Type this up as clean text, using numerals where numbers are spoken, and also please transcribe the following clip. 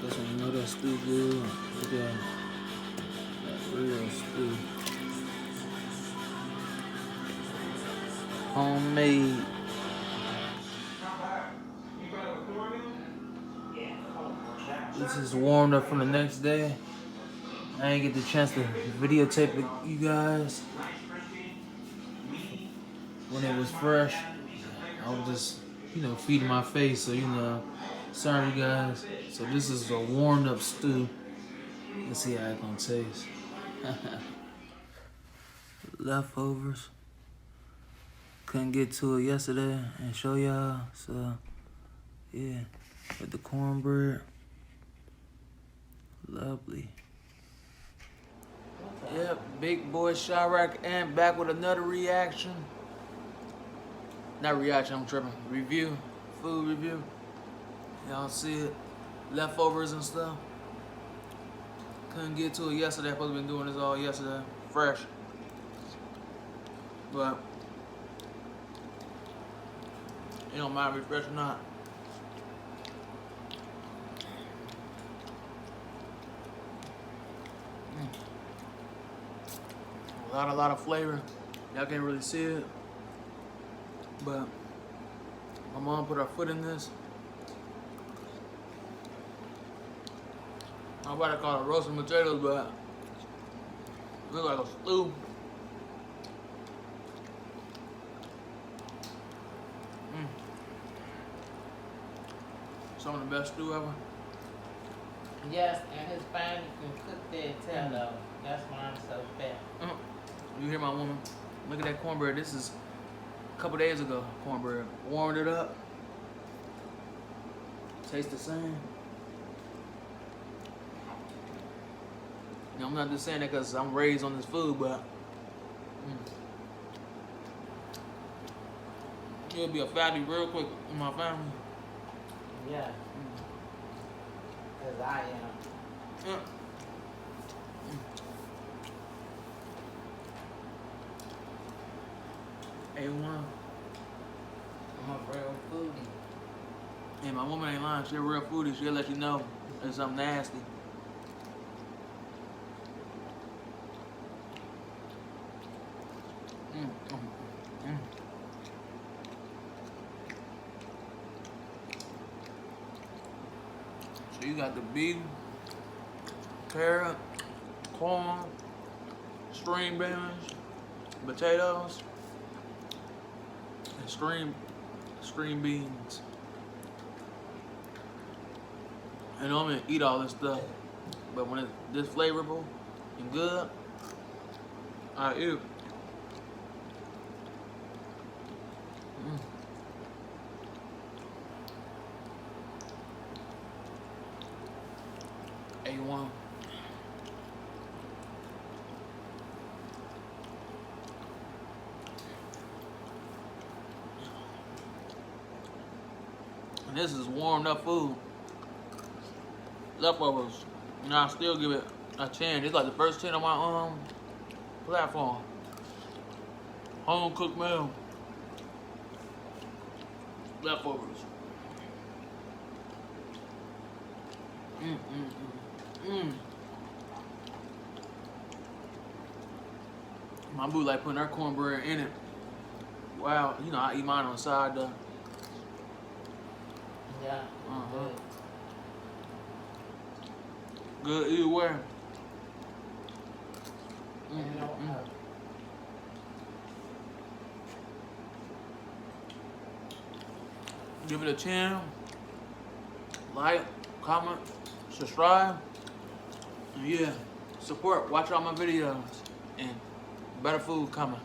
That's when you know that stew good. Look at that real stew. Homemade. This is warmed up from the next day. I ain't get the chance to videotape it, you guys, when it was fresh. I was just, feeding my face, so sorry you guys. So this is a warmed up stew. Let's see how it's gonna taste. Leftovers. Couldn't get to it yesterday and show y'all, so yeah, with the cornbread. Lovely. Yep, big boy Chiraq and back with another reaction. Not reaction, I'm tripping. Review, food review. Y'all see it, leftovers and stuff. Couldn't get to it yesterday. Supposed to been doing this all yesterday, fresh. But you don't mind me fresh or not. A lot of flavor. Y'all can't really see it, but my mom put her foot in this. I'm about to call it roasted potatoes, but it looks like a stew. Some of the best stew ever. Yes, and his family can cook that tallow. That's why I'm so fat. You hear my woman? Look at that cornbread. This is a couple days ago. Cornbread. Warmed it up. Tastes the same. I'm not just saying that because I'm raised on this food, but you'll be a fatty real quick in my family. Yeah. Because I am. A1. I'm a real foodie. And my woman ain't lying. She a real foodie. She'll let you know it's something nasty. So you got the beef, carrot, corn, string beans, potatoes, and string beans. And I'm gonna eat all this stuff, but when it's this flavorful and good, I eat it. A1. And this is warmed up food. Leftovers. And I still give it a 10. It's like the first 10 on my platform. Home cooked meal. Leftovers. My boo like putting her cornbread in it. Wow, I eat mine on the side though. Yeah. Good either way. Give it a 10. Like, comment, subscribe. And yeah, support. Watch all my videos. And better food coming.